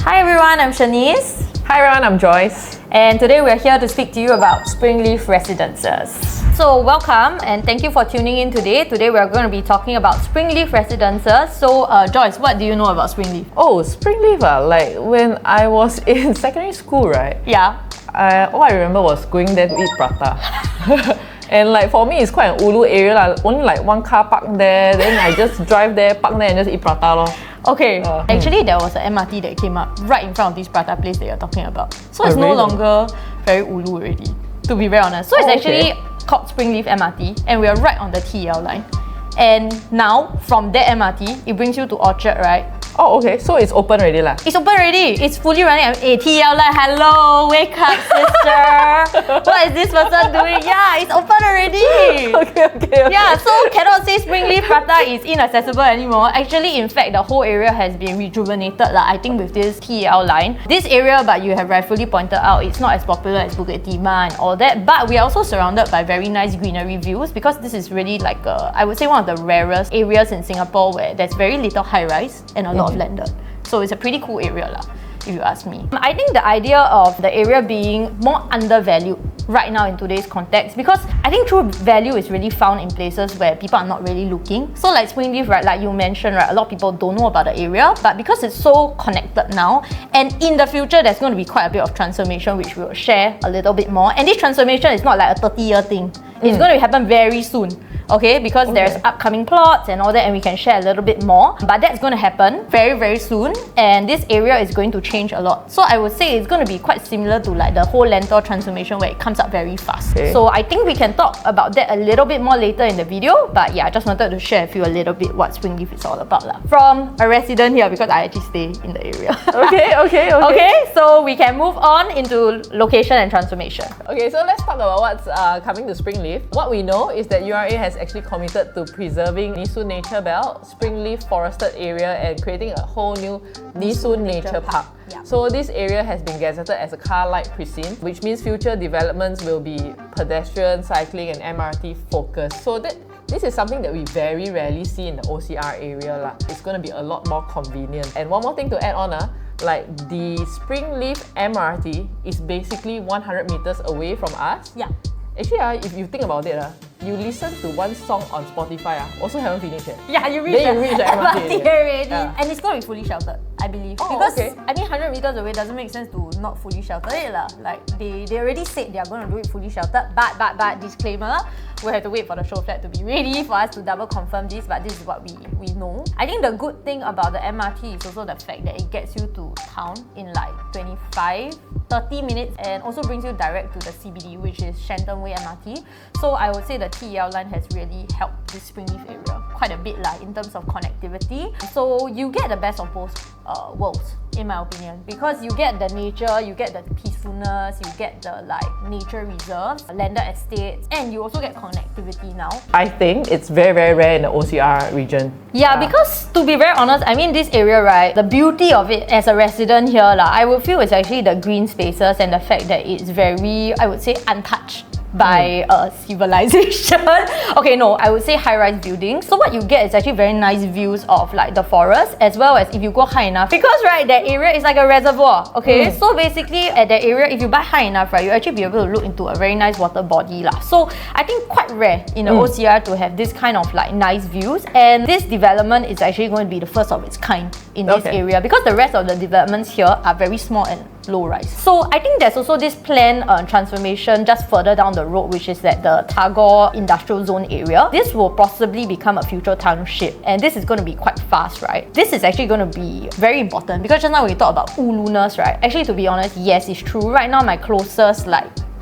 Hi everyone, I'm Shanice. Hi everyone, I'm Joyce. And today we're here to speak to you about Springleaf Residences. So welcome and thank you for tuning in today. Today we're going to be talking about Springleaf Residences. So Joyce, what do you know about Springleaf? Oh, Springleaf, like when I was in secondary school, right? Yeah. All I remember was going there to eat prata. And like for me, it's quite an ulu area, like, only like one car park there, then I just drive there, park there and just eat prata lor. Okay, actually there was an MRT that came up right in front of this prata place that you're talking about. So it's no really? longer very ulu already, to be very honest. So it's actually called Springleaf MRT and we are right on the TEL line. And now, from that MRT, it brings you to Orchard, right? Oh, okay, so it's open already lah. It's open already. It's fully running. TEL like, hello, wake up, sister. What is this person doing? Yeah, it's open already. Okay. Yeah, so cannot say Springleaf Prata is inaccessible anymore. Actually, in fact, the whole area has been rejuvenated, I think, with this TEL line. This area, but you have rightfully pointed out, it's not as popular as Bukit Timah and all that. But we are also surrounded by very nice greenery views because this is really like, I would say, one of the rarest areas in Singapore where there's very little high-rise and a lot of landed. So it's a pretty cool area lah, if you ask me. I think the idea of the area being more undervalued right now in today's context, because I think true value is really found in places where people are not really looking. So like Springleaf, right, like you mentioned, right, a lot of people don't know about the area, but because it's so connected now, and in the future there's going to be quite a bit of transformation which we'll share a little bit more. And this transformation is not like a 30-year thing. It's going to happen very soon. Okay, because there's upcoming plots and all that, and we can share a little bit more. But that's going to happen very, very soon, and this area is going to change a lot. So I would say it's going to be quite similar to like the whole Lentor transformation where it comes up very fast. Okay. So I think we can talk about that a little bit more later in the video. But yeah, I just wanted to share with you a little bit what Springleaf is all about lah. From a resident here, because I actually stay in the area. Okay, so we can move on into location and transformation. Okay, so let's talk about what's coming to Springleaf. What we know is that URA has actually committed to preserving Nee Soon Nature Belt, Springleaf forested area, and creating a whole new Nee Soon Nature Park. Yeah. So this area has been gazetted as a car light precinct, which means future developments will be pedestrian, cycling and MRT focused. So this is something that we very rarely see in the OCR area lah. It's going to be a lot more convenient. And one more thing to add on, like the Springleaf MRT is basically 100 meters away from us. Yeah. Actually, if you think about it, you listen to one song on Spotify, also haven't finished yet. Yeah, you reach the MRT already. Yeah. And it's going to be fully sheltered, I believe. Oh, because, okay. I mean, 100 meters away doesn't make sense to not fully shelter it lah. Like, they already said they are going to do it fully sheltered. But, disclaimer, we'll have to wait for the show flat to be ready for us to double confirm this, but this is what we know. I think the good thing about the MRT is also the fact that it gets you to town in like 25-30 minutes and also brings you direct to the CBD, which is Shenton Way MRT. So I would say the TEL line has really helped this Springleaf area quite a bit in terms of connectivity. So you get the best of both worlds, in my opinion, because you get the nature, you get the peacefulness, you get the nature reserves, landed estates, and you also get connectivity now. I think it's very, very rare in the OCR region. Yeah, because to be very honest, I mean this area, right, the beauty of it as a resident here, I would feel it's actually the green spaces and the fact that it's very, I would say, untouched by civilization. Okay, no, I would say high-rise buildings. So what you get is actually very nice views of like the forest, as well as if you go high enough, because right, that area is like a reservoir. Okay, so basically at that area, if you buy high enough, right, you actually be able to look into a very nice water body lah. So I think quite rare in the OCR to have this kind of like nice views, and this development is actually going to be the first of its kind in this area, because the rest of the developments here are very small and low rise. So I think there's also this planned transformation just further down the road, which is at the Tagore Industrial Zone area. This will possibly become a future township, and this is going to be quite fast, right? This is actually going to be very important because just now we talked about ulu-ness, right? Actually, to be honest, yes, it's true. Right now, my closest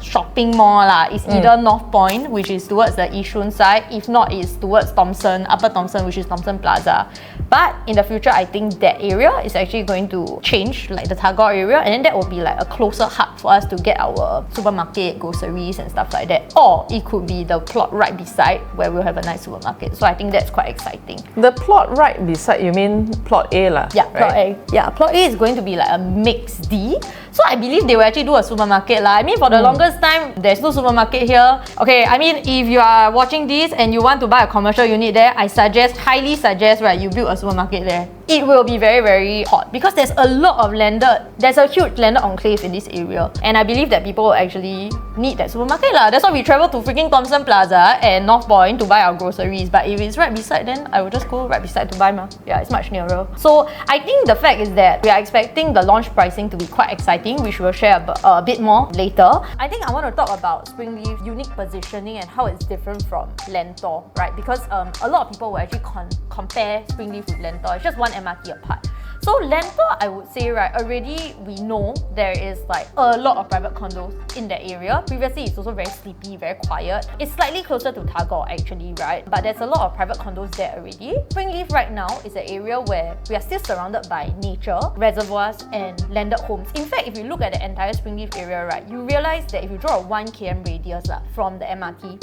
shopping mall is either North Point, which is towards the Yishun side, if not it's towards Thomson, Upper Thomson, which is Thomson Plaza. But in the future, I think that area is actually going to change, like the Tagore area, and then that will be like a closer hub for us to get our supermarket, groceries and stuff like that. Or it could be the plot right beside where we'll have a nice supermarket. So I think that's quite exciting. The plot right beside, you mean plot A lah? Yeah, plot A. Yeah, plot A is going to be like a mix D. So I believe they will actually do a supermarket lah. I mean, for the longest time, there's no supermarket here. Okay, I mean, if you are watching this and you want to buy a commercial unit there, I highly suggest, right, you build a supermarket there. it will be very, very hot because there's a lot of there's a huge landed enclave in this area. And I believe that people actually need that supermarket lah. That's why we travel to freaking Thomson Plaza and North Point to buy our groceries. But if it's right beside, then I will just go right beside to buy ma. Yeah, it's much nearer. So I think the fact is that we are expecting the launch pricing to be quite exciting, which we'll share a bit more later. I think I want to talk about Springleaf's unique positioning and how it's different from Lentor, right? Because a lot of people will actually compare Springleaf with Lentor. It's just one MRT apart. So Lentor, I would say, right, already we know there is like a lot of private condos in that area. Previously, it's also very sleepy, very quiet. It's slightly closer to Tagore actually, right? But there's a lot of private condos there already. Springleaf right now is an area where we are still surrounded by nature, reservoirs and landed homes. In fact, if you look at the entire Springleaf area, right, you realize that if you draw a 1 km radius from the MRT,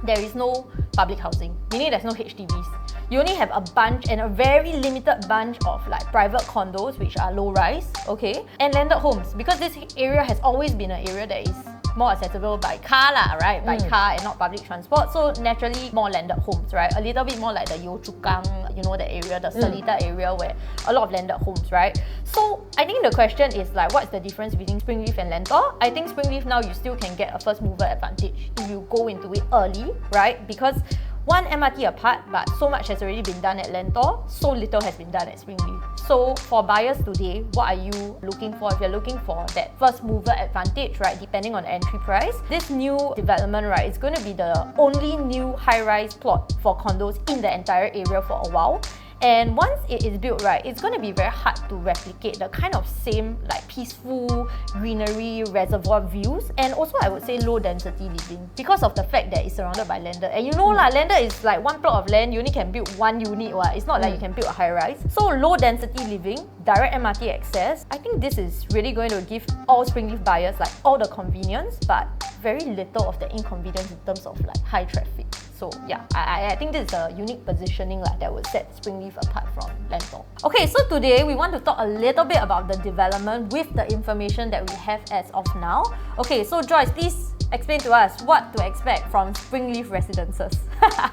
there is no public housing, meaning there's no HDBs. You only have a bunch and a very limited bunch of like private condos which are low rise, okay, and landed homes, because this area has always been an area that is more accessible by car lah, right? By car and not public transport. So naturally more landed homes, right? A little bit more like the Yio Chu Kang, you know, the area, the Seletar area where a lot of landed homes, right? So I think the question is like, what's the difference between Springleaf and Lentor? I think Springleaf now you still can get a first mover advantage if you go into it early, right? Because one MRT apart, but so much has already been done at Lentor, so little has been done at Springleaf. So for buyers today, what are you looking for? If you're looking for that first mover advantage, right, depending on the entry price, this new development, right, is going to be the only new high-rise plot for condos in the entire area for a while. And once it is built, right, it's going to be very hard to replicate the kind of same like peaceful greenery, reservoir views, and also I would say low density living because of the fact that it's surrounded by landed. And you know lah, landed is like one plot of land, you only can build one unit. It's not like you can build a high rise. So low density living, direct MRT access, I think this is really going to give all Springleaf buyers like all the convenience, but very little of the inconvenience in terms of like high traffic. So yeah, I think this is a unique positioning like that would set Springleaf apart from Lentor. Okay, so today we want to talk a little bit about the development with the information that we have as of now. Okay, so Joyce, please explain to us what to expect from Springleaf Residences.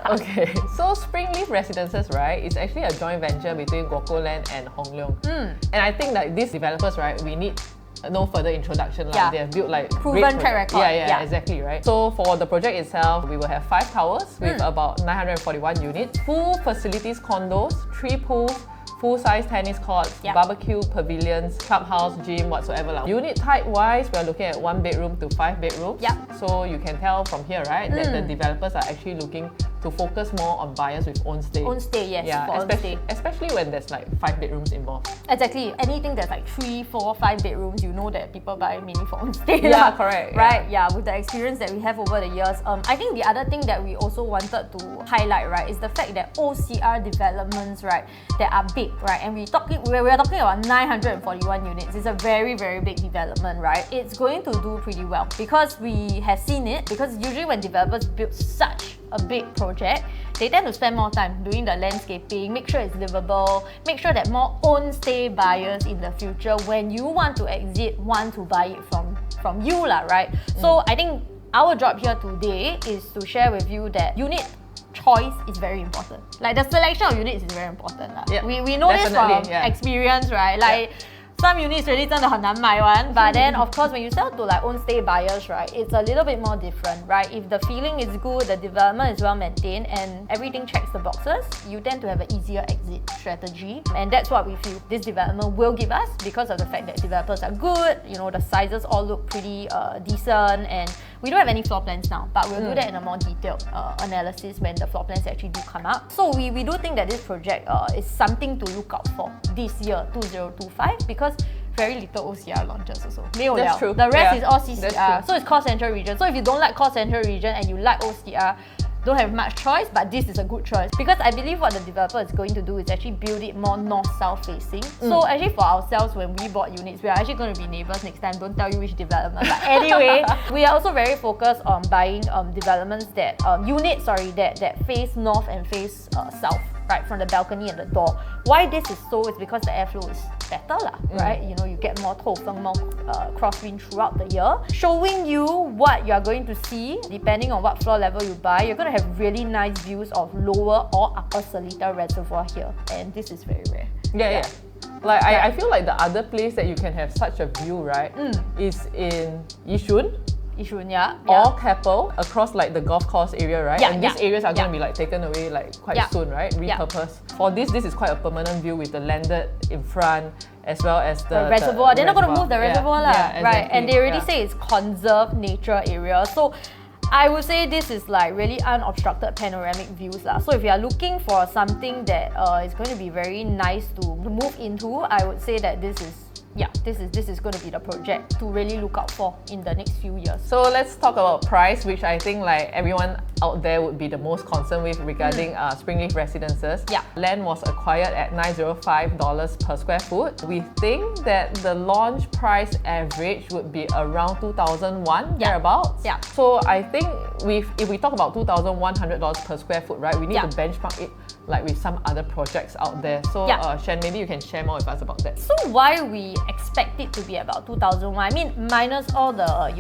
Okay, so Springleaf Residences, right, is actually a joint venture between Guoco Land and Hong Leong. And I think that these developers, right, we need no further introduction. They have built like proven track record. Yeah, exactly, right? So for the project itself, we will have 5 towers with about 941 units, full facilities condos, 3 pools, full-size tennis courts, barbecue, pavilions, clubhouse, gym, whatsoever. Unit type-wise, we are looking at 1 bedroom to 5 bedrooms. So you can tell from here, right, that the developers are actually looking to focus more on buyers with own stay. Own stay, yes. Yeah, for especially, especially when there's like 5 bedrooms involved. Exactly. Anything that's like 3, 4, 5 bedrooms, you know that people buy mainly for own stay. Yeah, correct. Right? Yeah, with the experience that we have over the years. I think the other thing that we also wanted to highlight, right, is the fact that OCR developments, right, that are big, right, and we're talking about 941 units. It's a very, very big development, right? It's going to do pretty well because we have seen it. Because usually when developers build such a big project, they tend to spend more time doing the landscaping, make sure it's livable, make sure that more own stay buyers in the future, when you want to exit, want to buy it from you lah, right? So I think our job here today is to share with you that unit choice is very important. Like the selection of units is very important lah. We know this from experience, right? Like some units really 真的很难买 one, but then of course when you sell to like own stay buyers, right, it's a little bit more different, right? If the feeling is good, the development is well maintained and everything checks the boxes, you tend to have an easier exit strategy, and that's what we feel this development will give us because of the fact that developers are good, you know, the sizes all look pretty decent, and we don't have any floor plans now, but we'll do that in a more detailed analysis when the floor plans actually do come out. So we do think that this project is something to look out for this year, 2025, because very little OCR launches also. That's true. The rest is all CCR. So it's core central region. So if you don't like core central region and you like OCR, don't have much choice, but this is a good choice because I believe what the developer is going to do is actually build it more north-south facing. So actually for ourselves, when we bought units, we are actually going to be neighbors next time. Don't tell you which development. But anyway, we are also very focused on buying developments that units that face north and face south, right, from the balcony and the door. Why this is so is because the airflow is better lah, right? You know, you get more 透风, more crosswind throughout the year, showing you what you are going to see depending on what floor level you buy. You're going to have really nice views of lower or upper Seletar reservoir here, and this is very rare. Yeah. Like I feel like the other place that you can have such a view, right, is in Yishun. Yishun, yeah. Or Keppel across like the golf course area, right? Yeah, and these areas are going to be like taken away like quite soon, right? Repurposed. For this is quite a permanent view with the landed in front as well as the reservoir. They're not going to move the reservoir, exactly. right? And they already say it's conserved nature area. So I would say this is like really unobstructed panoramic views lah. So if you are looking for something that is going to be very nice to move into, I would say that this is going to be the project to really look out for in the next few years. So let's talk about price, which I think like everyone out there would be the most concerned with regarding Springleaf Residences. Yeah. Land was acquired at $905 per square foot. We think that the launch price average would be around 2001 thereabouts. Yeah. So I think if we talk about $2,100 per square foot, right, we need to benchmark it like with some other projects out there. So Shan, maybe you can share more with us about that. So why we expect it to be about 2001? I mean, minus all the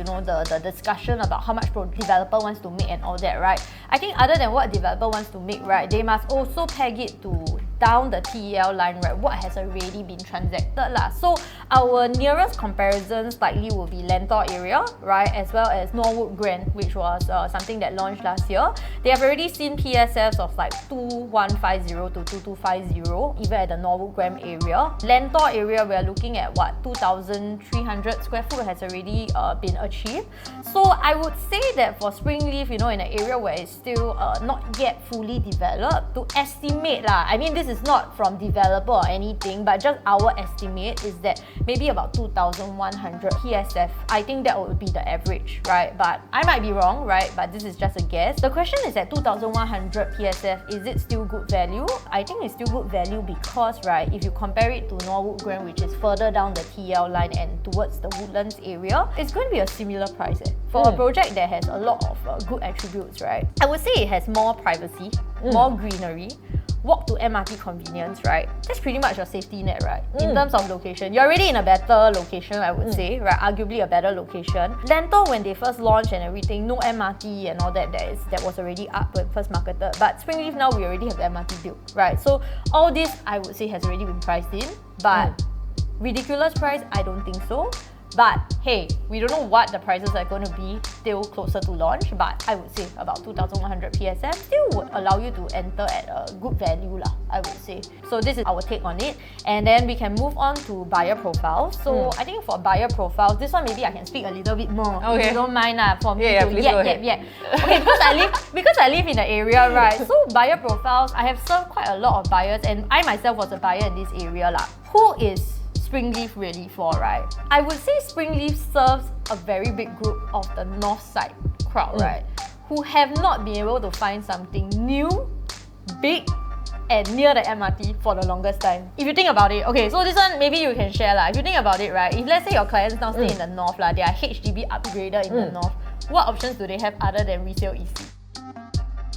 the discussion about how much developer wants to make and all that, right? I think other than what developer wants to make, right, they must also peg it to down the TEL line, right, what has already been transacted lah. So our nearest comparisons likely will be Lentor area, right, as well as Norwood Grand, which was something that launched last year. They have already seen PSFs of like 2150 to 2250, even at the Norwood Grand area. Lentor area, we are looking at what, 2,300 square foot has already been achieved. So I would say that for Springleaf, in an area where it's still not yet fully developed, to estimate lah, I mean, this is not from developer or anything, but just our estimate is that maybe about 2,100 PSF. I think that would be the average, right? But I might be wrong, right? But this is just a guess. The question is at 2,100 PSF, is it still good value? I think it's still good value because, right, if you compare it to Norwood Grand, which is further down the TL line and towards the Woodlands area, it's going to be a similar price for a project that has a lot of good attributes, right? I would say it has more privacy, more greenery, walk to MRT convenience, right? That's pretty much your safety net, right? In terms of location. You're already in a better location, I would say, right? Arguably a better location. Lentor, when they first launched and everything, no MRT and all that was already up when first marketed. But Springleaf now, we already have the MRT built, right? So all this, I would say, has already been priced in. But ridiculous price, I don't think so. But hey, we don't know what the prices are going to be still closer to launch, but I would say about 2,100 PSF still would allow you to enter at a good value lah, I would say. So this is our take on it. And then we can move on to buyer profiles. So I think for buyer profiles, this one maybe I can speak a little bit more. If you don't mind for me to Okay, because I live in the area, right? So buyer profiles, I have served quite a lot of buyers and I myself was a buyer in this area lah. Who is Springleaf really for, right? I would say Springleaf serves a very big group of the north side crowd, right? Who have not been able to find something new, big, and near the MRT for the longest time. If you think about it, okay, so this one maybe you can share lah. If you think about it, right, if let's say your clients now stay in the north lah, they are HDB upgrader in the north, what options do they have other than resale EC?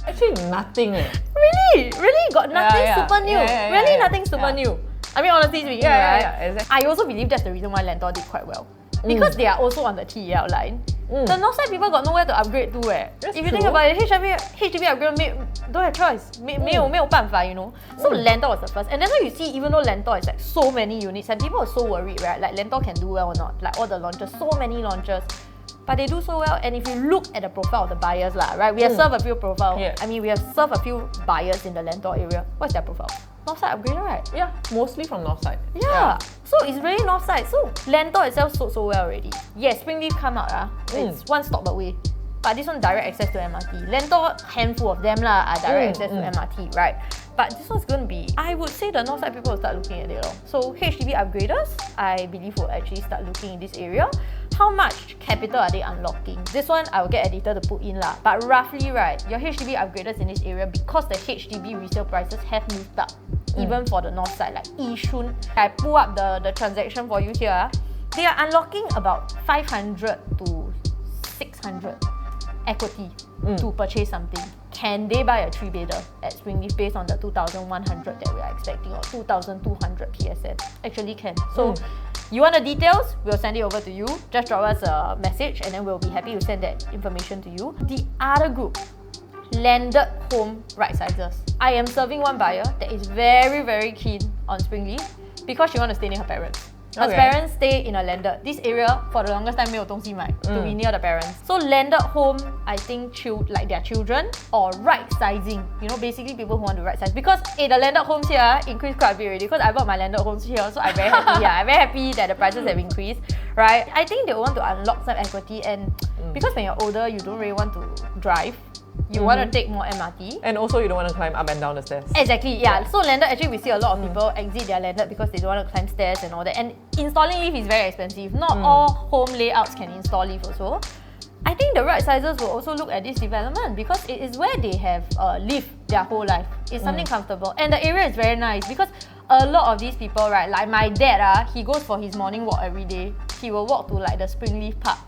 Actually, nothing. Really? Got nothing super new. Nothing super new. I mean, honestly speaking, right? Exactly. I also believe that's the reason why Lentor did quite well. Because they are also on the TEL line. The north side people got nowhere to upgrade to. If you think about it, HDB upgrade don't have choice. 没有办法, So Lentor was the first. And that's why you see, even though Lentor is like so many units, and people are so worried, right? Like Lentor can do well or not. Like all the launches, so many launches. But they do so well, and if you look at the profile of the buyers, right? We have served a few profiles. I mean, we have served a few buyers in the Lentor area. What's their profile? North side upgrader, right? Yeah, mostly from north side. Yeah. So it's really north side. So Lentor itself sold so well already. Yes, Springleaf come out, it's one stop away. But this one direct access to MRT. Lentor, handful of them are direct access to MRT, right? But this one's going to be, I would say the north side people will start looking at it. So HDB upgraders, I believe will actually start looking in this area. How much capital are they unlocking? This one I will get editor to put in lah. But roughly, right, your HDB upgraders in this area, because the HDB resale prices have moved up, even for the north side, like Yishun. I pull up the transaction for you here. They are unlocking about 500 to 600 equity to purchase something. Can they buy a 3-bedder at Springleaf based on the 2,100 that we are expecting, or 2,200 PSF? Actually can. So you want the details? We'll send it over to you. Just drop us a message and then we'll be happy to send that information to you. The other group, landed home right sizes. I am serving one buyer that is very, very keen on Springleaf because she wants to stay near her parents. Her parents stay in a landed. This area for the longest time 没有东西买 to be near the parents. So landed home, I think like their children or right sizing. You know, basically people who want to right size. Because the landed homes here increased quite a bit already. Because I bought my landed homes here, so I'm very happy. I'm very happy that the prices have increased, right? I think they want to unlock some equity, and because when you're older, you don't really want to drive. You want to take more MRT. And also you don't want to climb up and down the stairs. Exactly, yeah. So landed, actually we see a lot of people exit their landed because they don't want to climb stairs and all that. And installing lift is very expensive. Not all home layouts can install lift also. I think the right sizers will also look at this development because it is where they have lived their whole life. It's something comfortable. And the area is very nice because a lot of these people, right, like my dad, he goes for his morning walk every day. He will walk to like the Springleaf Park.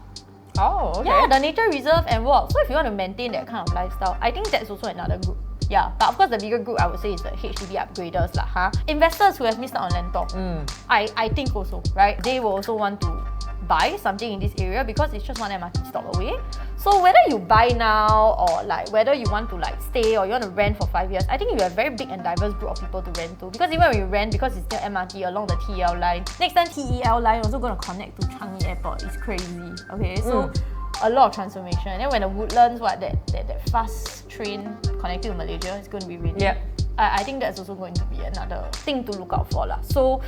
Oh, okay. Yeah, the nature reserve and walk. So if you want to maintain that kind of lifestyle, I think that's also another group. Yeah, but of course the bigger group I would say is the HDB upgraders lah, huh? Investors who have missed out on land. I think also, right? They will also want to buy something in this area because it's just one MRT stop away. So whether you buy now or like whether you want to like stay or you want to rent for 5 years, I think you have a very big and diverse group of people to rent to. Because even when you rent, because it's still MRT along the TEL line, next time TEL line also going to connect to Changi Airport. It's crazy. Okay, so a lot of transformation. And then when the Woodlands, that fast train connecting to Malaysia is going to be really. Yeah. I think that's also going to be another thing to look out for lah. So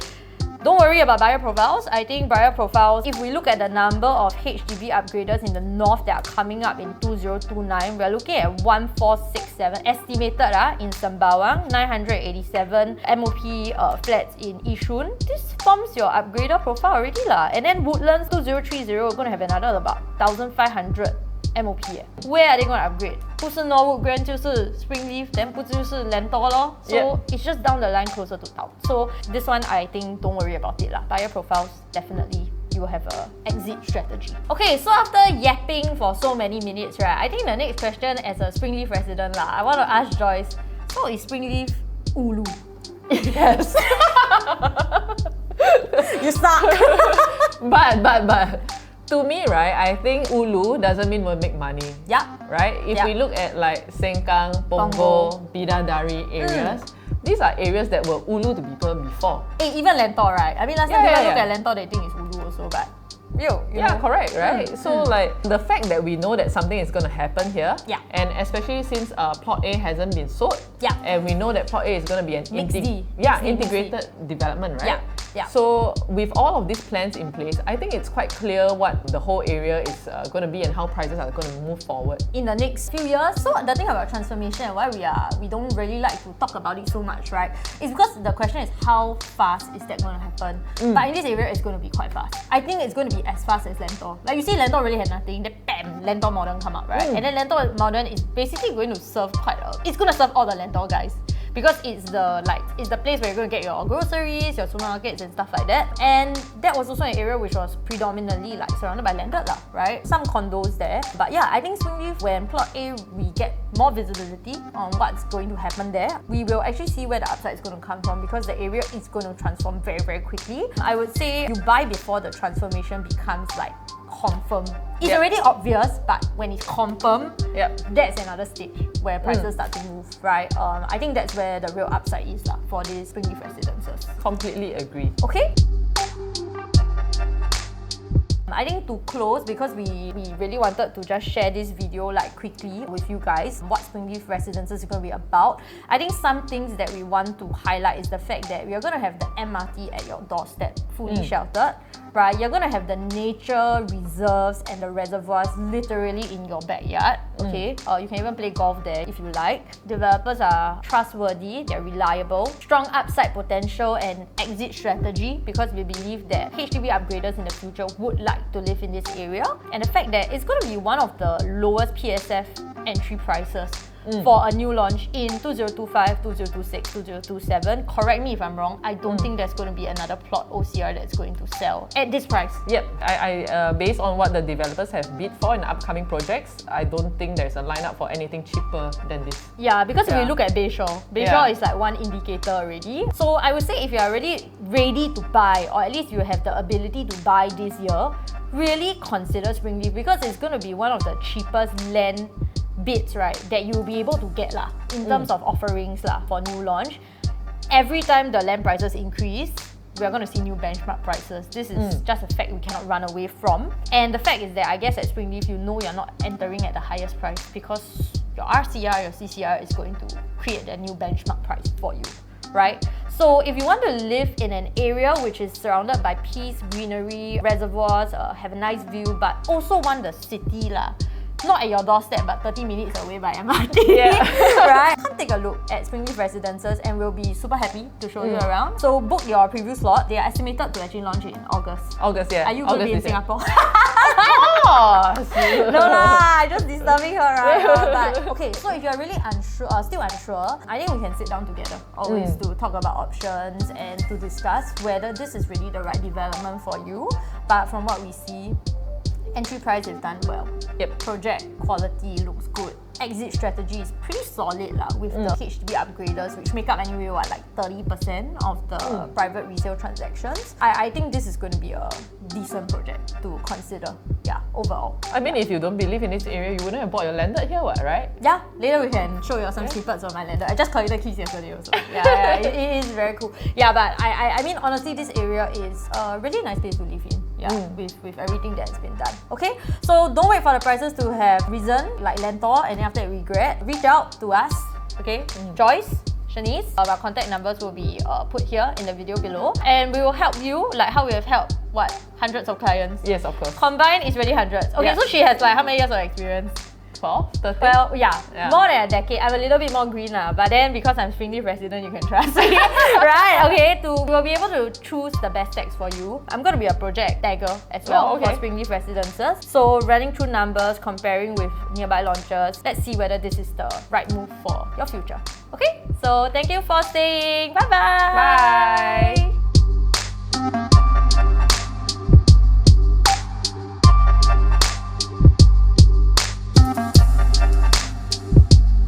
don't worry about buyer profiles. I think buyer profiles, if we look at the number of HDB upgraders in the north that are coming up in 2029, we're looking at 1467 estimated in Sembawang, 987 MOP flats in Yishun. This forms your upgrader profile already lah. And then Woodlands 2030, we're going to have another about 1500 MOP. Where are they going to upgrade? 不是 Norwood Grand 就是 Springleaf, then 不就是 Lentor 咯. So it's just down the line closer to town. So this one I think don't worry about it lah. Buyer profiles definitely you will have a exit strategy. Okay, so after yapping for so many minutes, right? I think the next question as a Springleaf resident lah, I want to ask Joyce, so is Springleaf ulu? Yes. You suck. But to me, right, I think ulu doesn't mean we'll make money. Yeah. Right? If we look at like Sengkang, Punggol, Bidadari areas, these are areas that were ulu to people before. Even Lentor, right? I mean, last time people look at Lentor, they think it's ulu also, but you know. Correct, right? So like the fact that we know that something is going to happen here, and especially since Plot A hasn't been sold, and we know that Plot A is going to be an integrated development, right? Yeah. So with all of these plans in place, I think it's quite clear what the whole area is going to be and how prices are going to move forward in the next few years. So the thing about transformation and why we don't really like to talk about it so much, right? Is because the question is how fast is that going to happen? But in this area, it's going to be quite fast. I think it's going to be as fast as Lentor. Like you see, Lentor really had nothing. Then bam, Lentor Modern come up, right? And then Lentor Modern is basically going to serve it's going to serve all the Lentor guys. Because it's the place where you're going to get your groceries, your supermarkets and stuff like that. And that was also an area which was predominantly like surrounded by landed lah, right? Some condos there. But yeah, I think Springleaf, when Plot A we get more visibility on what's going to happen there, we will actually see where the upside is going to come from because the area is going to transform very, very quickly. I would say you buy before the transformation becomes like confirmed. It's already obvious, but when it's confirmed, that's another stage where prices start to move, right? I think that's where the real upside is for these Springleaf residences. Completely agree. Okay. I think to close, because we really wanted to just share this video like quickly with you guys, what Springleaf Residences is going to be about. I think some things that we want to highlight is the fact that we are going to have the MRT at your doorstep, fully sheltered, right? You're going to have the nature reserves and the reservoirs literally in your backyard, okay? You can even play golf there if you like. Developers are trustworthy, they're reliable, strong upside potential and exit strategy because we believe that HDB upgraders in the future would like to live in this area, and the fact that it's going to be one of the lowest PSF entry prices for a new launch in 2025, 2026, 2027. Correct me if I'm wrong, I don't think there's going to be another plot OCR that's going to sell at this price. Yep, I based on what the developers have bid for in the upcoming projects, I don't think there's a lineup for anything cheaper than this. Yeah, because if you look at Bayshore is like one indicator already. So I would say if you're already ready to buy, or at least you have the ability to buy this year, really consider Springleaf because it's going to be one of the cheapest land bids, right, that you'll be able to get lah, in terms of offerings lah, for new launch. Every time the land prices increase, we are going to see new benchmark prices. This is just a fact we cannot run away from. And the fact is that I guess at Springleaf, you know you're not entering at the highest price because your RCR, your CCR is going to create a new benchmark price for you, right? So if you want to live in an area which is surrounded by peace, greenery, reservoirs, have a nice view, but also want the city lah, not at your doorstep, but 30 minutes away by MRT, right? Come take a look at Springleaf Residences and we'll be super happy to show you around. So book your preview slot. They are estimated to actually launch in August. August, yeah. Are you going to be in Singapore? No lah, just disturbing her, right? But okay, so if you're really unsure, still unsure, I think we can sit down together always to talk about options and to discuss whether this is really the right development for you. But from what we see, entry price is done well. Project quality looks good. Exit strategy is pretty solid lah, with the HDB upgraders, which make up anyway like 30% of the private resale transactions. I think this is going to be a decent project to consider. Yeah, overall. I mean, if you don't believe in this area, you wouldn't have bought your landed here, what, right? Yeah, later we can show you some snippets of my landed. I just collected keys yesterday also. Yeah, it is very cool. Yeah, but I mean, honestly, this area is a really nice place to live in. Yeah, with everything that's been done. Okay, so don't wait for the prices to have risen like Lentor and then after that regret. Reach out to us. Okay, Joyce, Shanice, our contact numbers will be put here in the video below, and we will help you like how we have helped hundreds of clients. Yes, of course. Combined is really hundreds. Okay, so she has like how many years of experience? 12, 13? Well, yeah, more than a decade. I'm a little bit more green lah, but then because I'm Springleaf resident, you can trust me, right? Okay, we'll be able to choose the best stacks for you. I'm going to be a project tagger as well for Springleaf Residences. So running through numbers, comparing with nearby launches, let's see whether this is the right move for your future. Okay, so thank you for staying. Bye-bye. Bye.